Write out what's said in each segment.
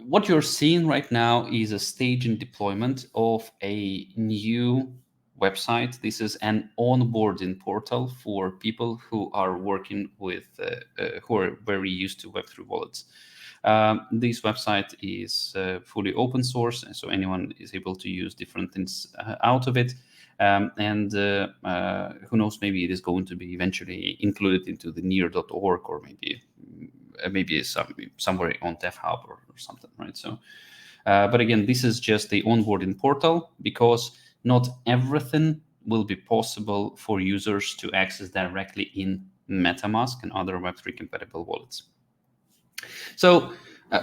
what you're seeing right now is a staging deployment of a new website. This is an onboarding portal for people who are working with, who are very used to Web3 wallets. This website is fully open source, and so anyone is able to use different things out of it. And who knows, maybe it is going to be eventually included into the near.org, or maybe somewhere on DevHub or something, right? So, but again, this is just the onboarding portal, because not everything will be possible for users to access directly in MetaMask and other Web3 compatible wallets. So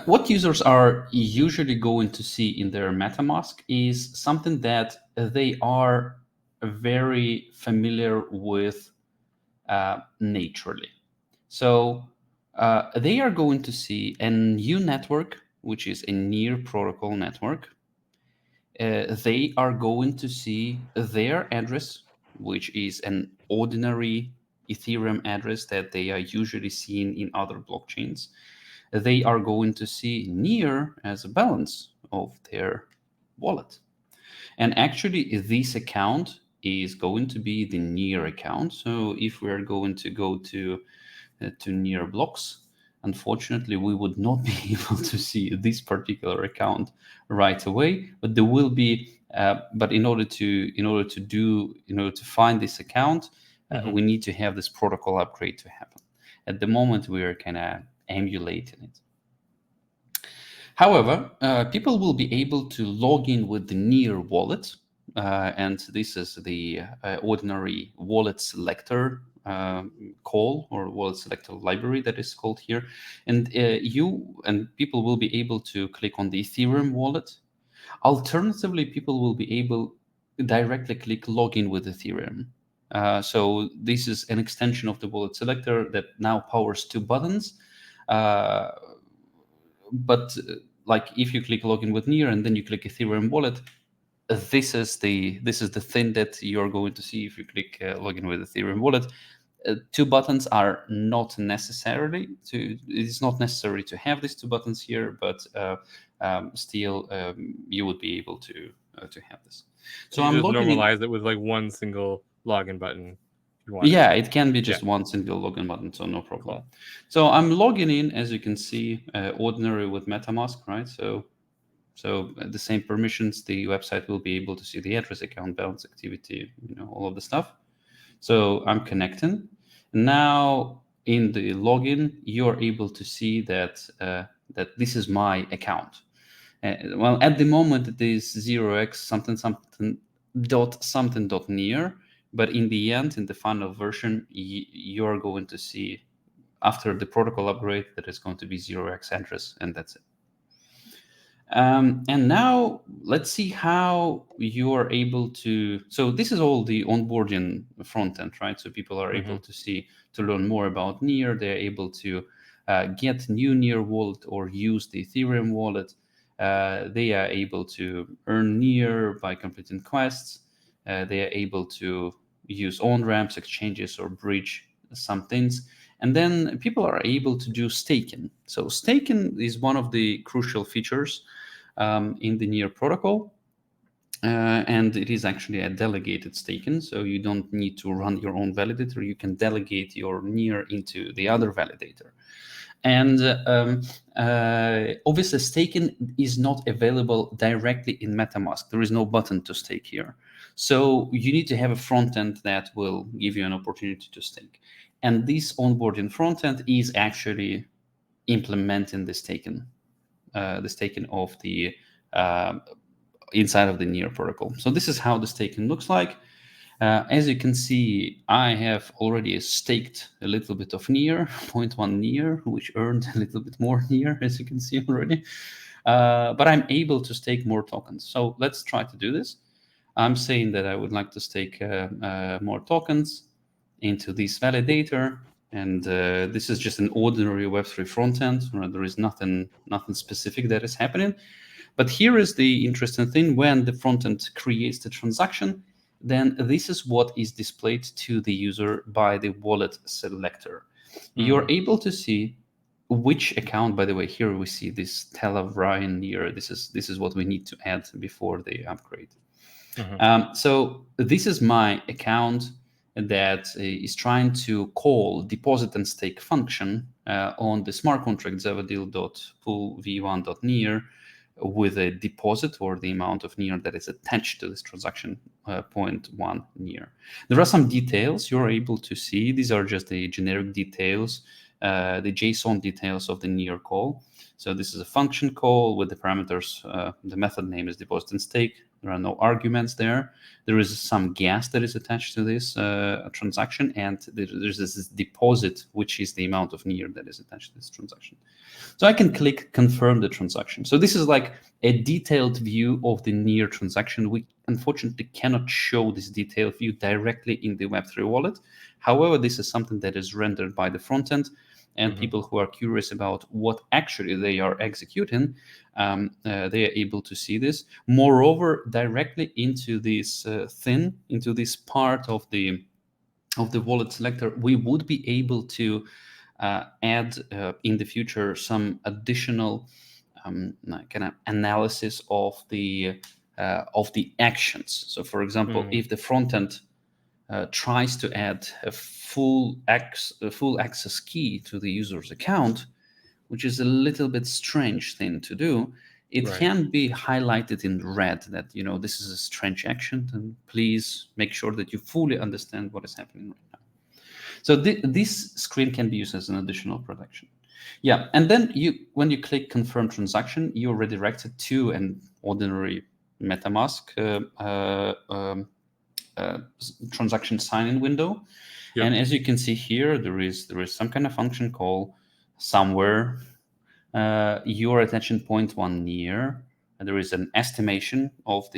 what users are usually going to see in their MetaMask is something that they are very familiar with naturally. So they are going to see a new network, which is a near protocol network. They are going to see their address, which is an ordinary Ethereum address that they are usually seeing in other blockchains. They are going to see near as a balance of their wallet. And actually, this account is going to be the near account. So if we're going to go to near blocks, unfortunately, we would not be able to see this particular account right away. But there will be. But in order to find this account, we need to have this protocol upgrade to happen. At the moment, we are kind of emulating it. However, people will be able to log in with the near wallet, and this is the ordinary wallet selector call, or wallet selector library that is called here. And people will be able to click on the Ethereum wallet. Alternatively, people will be able to directly click login with Ethereum. So this is an extension of the wallet selector that now powers two buttons. But like if you click login with Near and then you click Ethereum wallet, this is the thing that you're going to see if you click login with Ethereum wallet. Two buttons are not necessarily to. It's not necessary to have these two buttons here, but still you would be able to have this. So I'm just normalize it with like one single login button. Yeah, it can be just one single login button, so no problem. Cool. So I'm logging in, as you can see, ordinary with MetaMask, right? So the same permissions, the website will be able to see the address, account balance, activity, all of the stuff. So I'm connecting. Now in the login, you're able to see that that this is my account. Well, at the moment it is 0x something near. But in the end, in the final version, you're going to see, after the protocol upgrade, that it's going to be 0x address, and that's it. And now let's see how you are able to. So this is all the onboarding front end, right? So people are able to learn more about Near. They're able to get new Near wallet or use the Ethereum wallet. They are able to earn Near by completing quests. They are able to use on-ramps, exchanges, or bridge some things. And then people are able to do staking. So staking is one of the crucial features in the Near protocol. And it is actually a delegated staking. So you don't need to run your own validator. You can delegate your Near into the other validator. And obviously, staking is not available directly in MetaMask. There is no button to stake here. So you need to have a front end that will give you an opportunity to stake. And this onboarding front end is actually implementing the staking of the inside of the Near protocol. So this is how the staking looks like. As you can see, I have already staked a little bit of Near, 0.1 Near, which earned a little bit more Near, as you can see already. But I'm able to stake more tokens. So let's try to do this. I'm saying that I would like to stake more tokens into this validator. And this is just an ordinary Web3 frontend. There is nothing specific that is happening. But here is the interesting thing. When the frontend creates the transaction, then this is what is displayed to the user by the wallet selector. You're able to see which account, by the way, here we see this Telavrion near. This is what we need to add before the upgrade. So this is my account that is trying to call deposit and stake function on the smart contract zavadil.pool v1.near with a deposit or the amount of near that is attached to this transaction 0.1 near. There are some details you're able to see. These are just the generic details, the JSON details of the near call. So this is a function call with the parameters. The method name is deposit and stake. There are no arguments there. There is some gas that is attached to this transaction, and there's this deposit, which is the amount of near that is attached to this transaction. So I can click confirm the transaction. So this is like a detailed view of the near transaction. We unfortunately cannot show this detailed view directly in the Web3 wallet. However, this is something that is rendered by the front end, and people who are curious about what actually they are executing, they are able to see this. Moreover, directly into this into this part of the wallet selector, we would be able to add in the future some additional kind of analysis of the actions. So, for example, if the front end tries to add a full access key to the user's account, which is a little bit strange thing to do, it can be highlighted in red that, this is a strange action, and please make sure that you fully understand what is happening right now. So this screen can be used as an additional protection. Yeah, and then when you click confirm transaction, you're redirected to an ordinary MetaMask transaction sign-in window. And as you can see here, there is some kind of function call somewhere. Your attention point 1 near, and there is an estimation of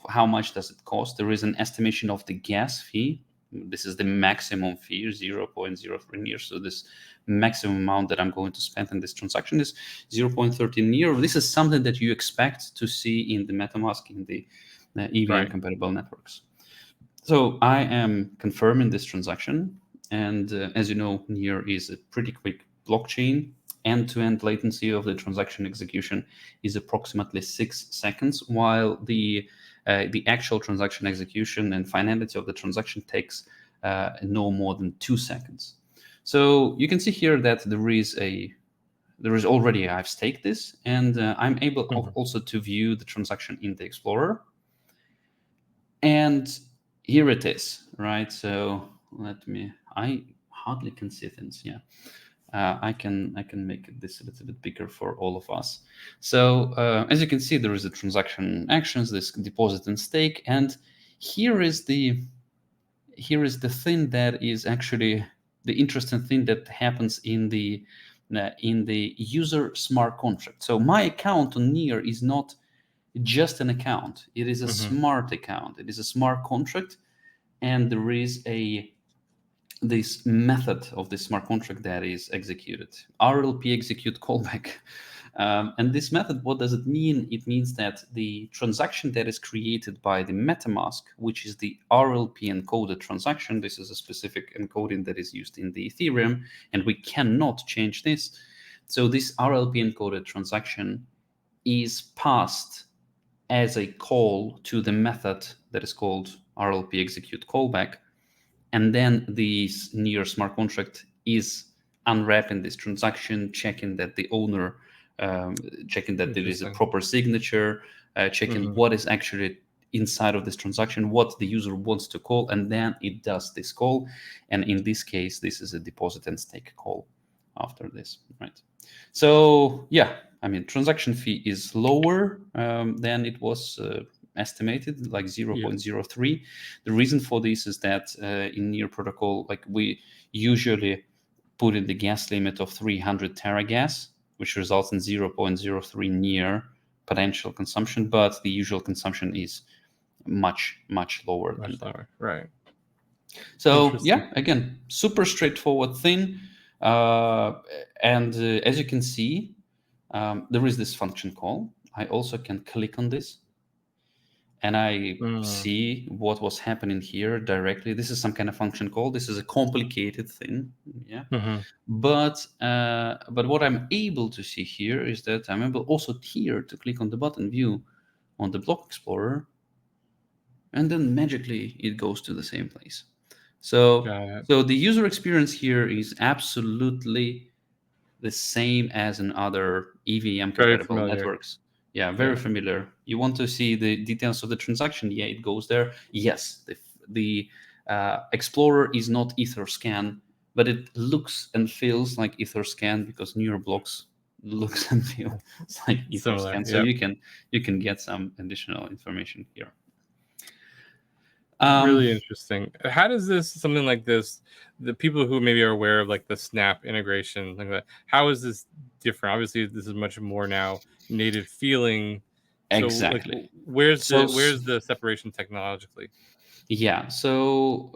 how much does it cost. There is an estimation of the gas fee. This is the maximum fee, 0.03 near. So this maximum amount that I'm going to spend in this transaction is 0.13 near. This is something that you expect to see in the MetaMask in the EVM compatible networks. So I am confirming this transaction, and as you know, near is a pretty quick blockchain. End-to-end latency of the transaction execution is approximately 6 seconds, while the actual transaction execution and finality of the transaction takes no more than 2 seconds. So you can see here that there is already, I've staked this, and I'm able also to view the transaction in the Explorer. And here it is, right? So I hardly can see things. Yeah, I can make this a little bit bigger for all of us. So as you can see, there is a transaction actions, this deposit and stake, and here is the thing that is actually the interesting thing that happens in the user smart contract. So my account on Near is not just an account. It is a smart account. It is a smart contract, and there is this method of the smart contract that is executed, RLP execute callback. And this method, what does it mean? It means that the transaction that is created by the MetaMask, which is the RLP encoded transaction, this is a specific encoding that is used in the Ethereum, and we cannot change this. So this RLP encoded transaction is passed as a call to the method that is called RLP execute callback. And then this Near smart contract is unwrapping this transaction, checking that the owner, checking that there is a proper signature, checking what is actually inside of this transaction, what the user wants to call, and then it does this call. And in this case, this is a deposit and stake call after this, right? So yeah, I mean, transaction fee is lower than it was estimated, like 0.03. The reason for this is that in Near protocol, like we usually put in the gas limit of 300 teragas, which results in 0.03 Near potential consumption, but the usual consumption is much lower than that. Right. So yeah, again, super straightforward thing. And as you can see, there is this function call. I also can click on this. and I see what was happening here directly. This is some kind of function call. This is a complicated thing, yeah. Mm-hmm. But what I'm able to see here is that I'm able also here to click on the button view on the block explorer, and then magically it goes to the same place. So Got it. so the user experience here is absolutely the same as in other EVM Very compatible familiar. networks. Yeah, very Yeah. familiar. You want to see the details of the transaction? Yeah, it goes there. Yes, the Explorer is not Etherscan, but it looks and feels like Etherscan because newer blocks looks and feels like Similar. Etherscan. So Yep. you can get some additional information here. Really interesting. How does this, something like this, the people who maybe are aware of like the Snap integration, like that, how is this different? Obviously, this is much more now native feeling. So, like, Exactly. So where's the separation technologically? yeah, so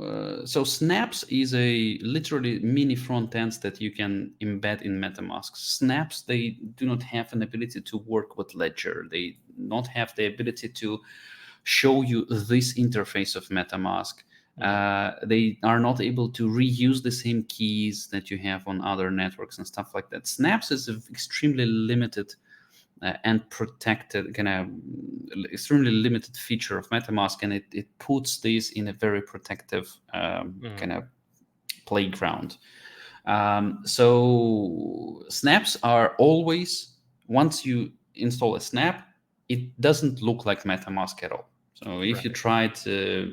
Snaps is a literally mini front ends that you can embed in MetaMask. Snaps, they do not have an ability to work with Ledger. They not have the ability to show you this interface of MetaMask. They are not able to reuse the same keys that you have on other networks and stuff like that. Snaps is an extremely limited and protected, kind of extremely limited feature of MetaMask, and it puts this in a very protective kind of playground. So snaps are always, once you install a snap, it doesn't look like MetaMask at all. So if you Right. tried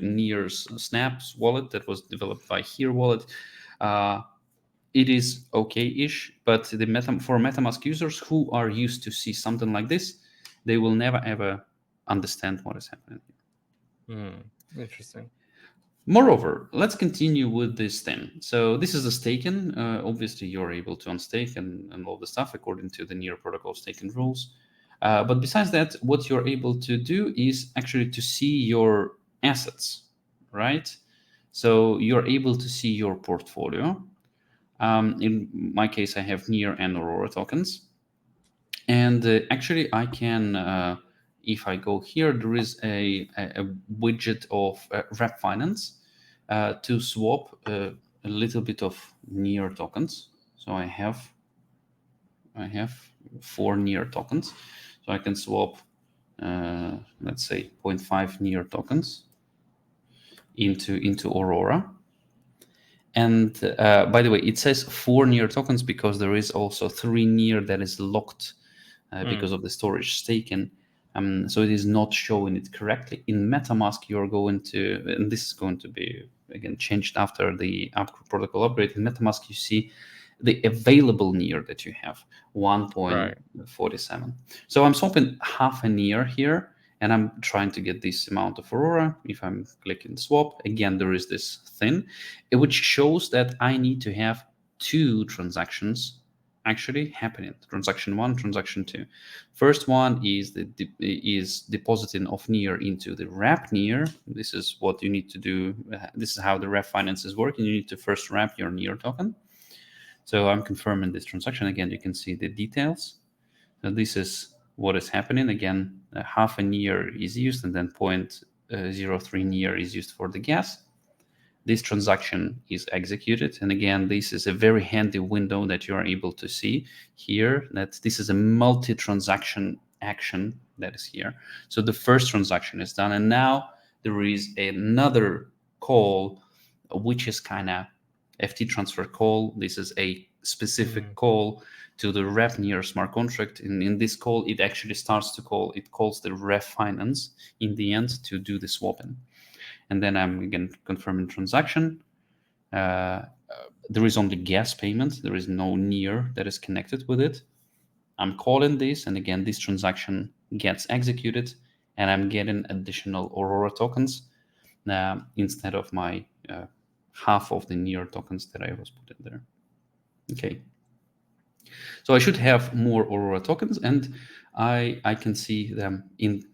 Near's Snaps wallet that was developed by Here Wallet, uh, it is okay-ish, but for MetaMask users who are used to see something like this, they will never ever understand what is happening. Interesting. Moreover, let's continue with this thing. So this is a staken. Obviously, you're able to unstake and all the stuff according to the Near protocol staking rules. But besides that, what you're able to do is actually to see your assets, right? So you're able to see your portfolio. In my case, I have Near and Aurora tokens. And actually, I can, if I go here, there is a widget of Wrap Finance to swap a little bit of Near tokens. So I have 4 Near tokens. So I can swap, let's say, zero point 0.5 Near tokens into Aurora. And by the way, it says 4 Near tokens because there is also 3 Near that is locked because of the storage staken. So it is not showing it correctly. In MetaMask, you're going to, and this is going to be again changed after the protocol upgrade. In MetaMask, you see the available Near that you have, Right. 1.47. So I'm swapping half a Near here, and I'm trying to get this amount of Aurora. If I'm clicking swap, again, there is this thing, which shows that I need to have 2 transactions actually happening. Transaction 1, transaction 2. First one is is depositing of Near into the wrap Near. This is what you need to do. This is how the wrap finances work. You need to first wrap your Near token. So I'm confirming this transaction. Again, you can see the details. So this is what is happening. Again, half a Near is used, and then 0.03 Near is used for the gas. This transaction is executed. And again, this is a very handy window that you are able to see here, that this is a multi-transaction action that is here. So the first transaction is done, and now there is another call, which is kind of FT transfer call. This is a specific call to the ref Near smart contract. In this call, it actually starts to call, it calls the ref finance in the end to do the swapping. And then I'm again confirming transaction. There is only gas payment. There is no Near that is connected with it. I'm calling this, and again, this transaction gets executed, and I'm getting additional Aurora tokens instead of my half of the Near tokens that I was put in there. Okay. So I should have more Aurora tokens, and I can see them in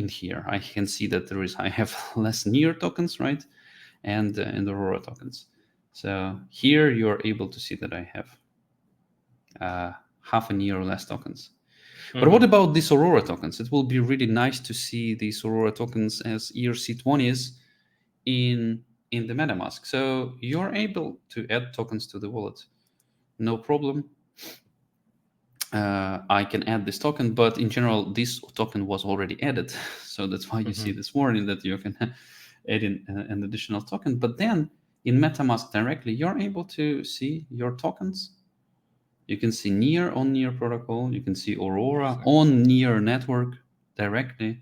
here. I can see that I have less Near tokens, right? And Aurora tokens. So here you're able to see that I have half a Near or less tokens. But what about these Aurora tokens? It will be really nice to see these Aurora tokens as ERC20s in the MetaMask. So you're able to add tokens to the wallet, no problem. I can add this token, but in general, this token was already added. So that's why you see this warning that you can add in an additional token. But then in MetaMask directly, you're able to see your tokens. You can see Near on Near protocol. You can see Aurora on Near network directly.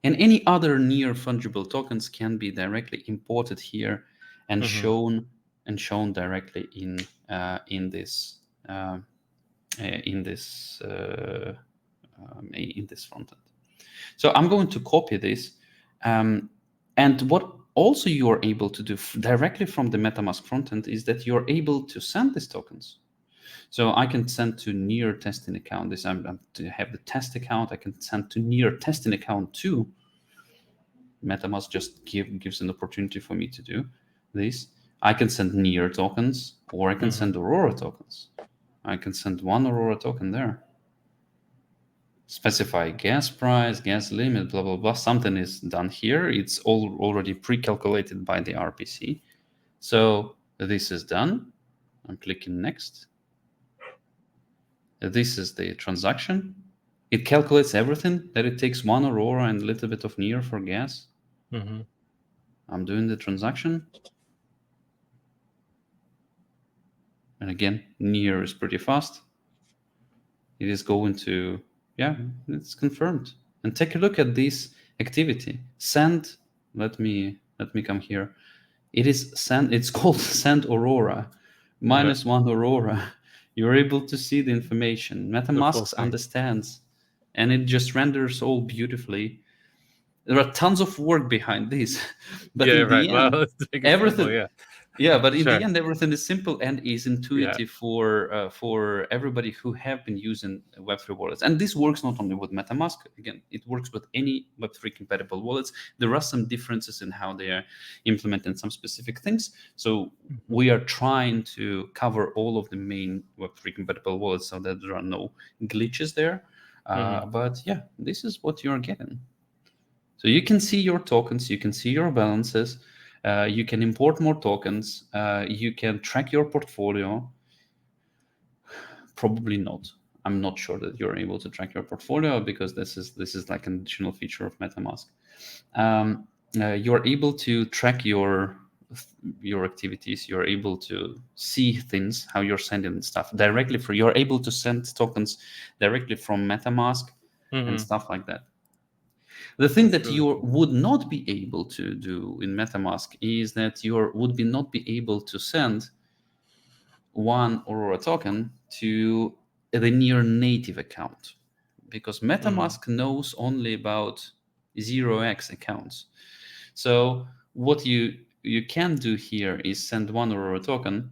And any other Near fungible tokens can be directly imported here and shown directly in this in this front end. So I'm going to copy this, and what also you are able to do directly from the MetaMask frontend is that you're able to send these tokens. So I can send to Near testing account. This I'm to have the test account. I can send to Near testing account too. MetaMask just gives an opportunity for me to do this. I can send Near tokens, or I can send Aurora tokens. I can send one Aurora token there. Specify gas price, gas limit, blah, blah, blah. Something is done here. It's all already pre-calculated by the RPC. So this is done. I'm clicking next. This is the transaction. It calculates everything, that it takes one Aurora and a little bit of Near for gas. I'm doing the transaction. And again, Near is pretty fast. It is going to, yeah, it's confirmed. And take a look at this activity. Send, let me come here. It is send, it's called send Aurora, -1 Aurora. You're able to see the information. MetaMask understands, and it just renders all beautifully. There are tons of work behind this, but in the end, everything. But in the end, everything is simple and is intuitive for everybody who have been using Web3 wallets. And this works not only with MetaMask. Again, it works with any Web3 compatible wallets. There are some differences in how they are implementing some specific things. So we are trying to cover all of the main Web3 compatible wallets so that there are no glitches there. But yeah, this is what you're getting. So you can see your tokens, you can see your balances, you can import more tokens, you can track your portfolio. Probably not. I'm not sure that you're able to track your portfolio because this is like an additional feature of MetaMask. You're able to track your activities. You're able to see things, how you're sending stuff directly. You're able to send tokens directly from MetaMask and stuff like that. The thing that you would not be able to do in MetaMask is that you would not be able to send one Aurora token to the Near native account, because MetaMask knows only about 0x accounts. So what you can do here is send one Aurora token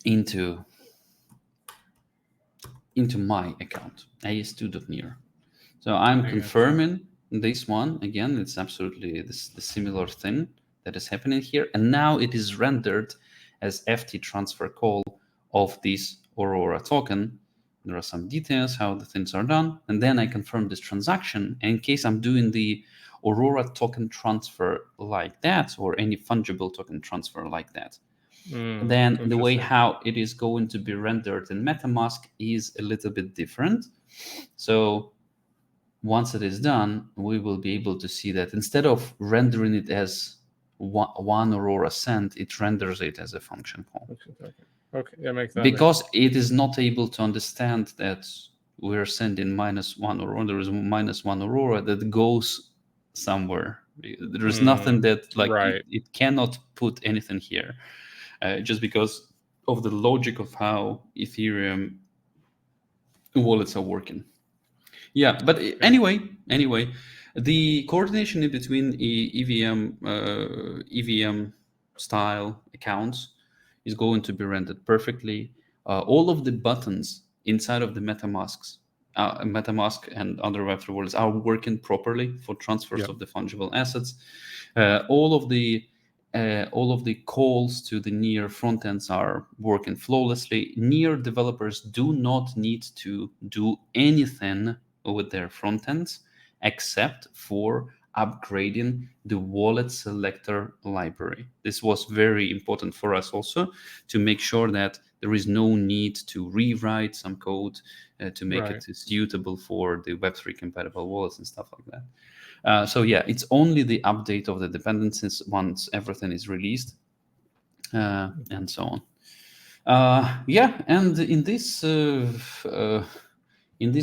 into my account, as2.near. So I'm confirming this one. Again, it's absolutely the similar thing that is happening here. And now it is rendered as FT transfer call of this Aurora token. There are some details how the things are done. And then I confirm this transaction. And in case I'm doing the Aurora token transfer like that, or any fungible token transfer like that, then the way how it is going to be rendered in MetaMask is a little bit different. So once it is done, we will be able to see that instead of rendering it as one Aurora sent, it renders it as a function call. Okay, that makes sense. Because it is not able to understand that we're sending -1 Aurora. There is -1 Aurora that goes somewhere. There is nothing that it cannot put anything here, just because of the logic of how Ethereum wallets are working. Yeah, but anyway, the coordination in between EVM style accounts is going to be rendered perfectly. All of the buttons inside of the MetaMask and other Web3 wallets are working properly for transfers of the fungible assets. All of the all of the calls to the Near front ends are working flawlessly. Near developers do not need to do anything with their front ends except for upgrading the wallet selector library. This was very important for us also, to make sure that there is no need to rewrite some code to make Right. it suitable for the Web3 compatible wallets and stuff like that. So yeah, it's only the update of the dependencies once everything is released, and so on. Yeah, and in this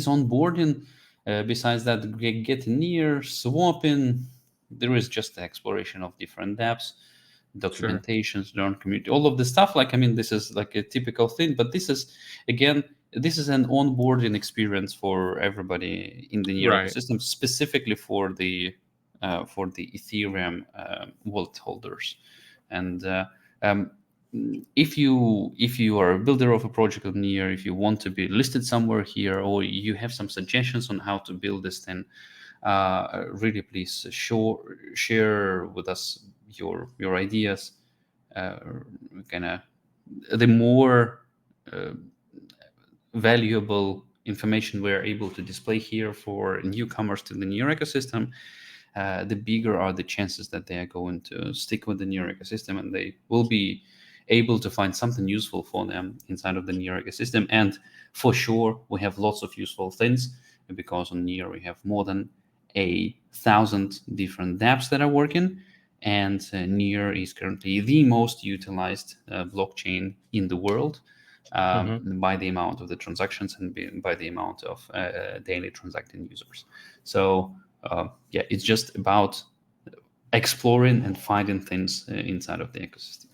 onboarding, besides that, getting near, swapping, there is just the exploration of different dApps, Sure. documentations, learn community, all of the stuff. Like, I mean, this is like a typical thing, but this is, again, this is an onboarding experience for everybody in the Near Right. ecosystem, specifically for the Ethereum wallet holders. And um, if you are a builder of a project on Near, if you want to be listed somewhere here, or you have some suggestions on how to build this thing, really please share with us your ideas. Uh, kind of the more uh, valuable information we're able to display here for newcomers to the Near ecosystem, the bigger are the chances that they are going to stick with the Near ecosystem, and they will be able to find something useful for them inside of the Near ecosystem. And for sure, we have lots of useful things, because on Near we have more than 1,000 different dApps that are working. And Near is currently the most utilized blockchain in the world, Hmm. by the amount of the transactions and by the amount of daily transacting users. So yeah, it's just about exploring and finding things inside of the ecosystem.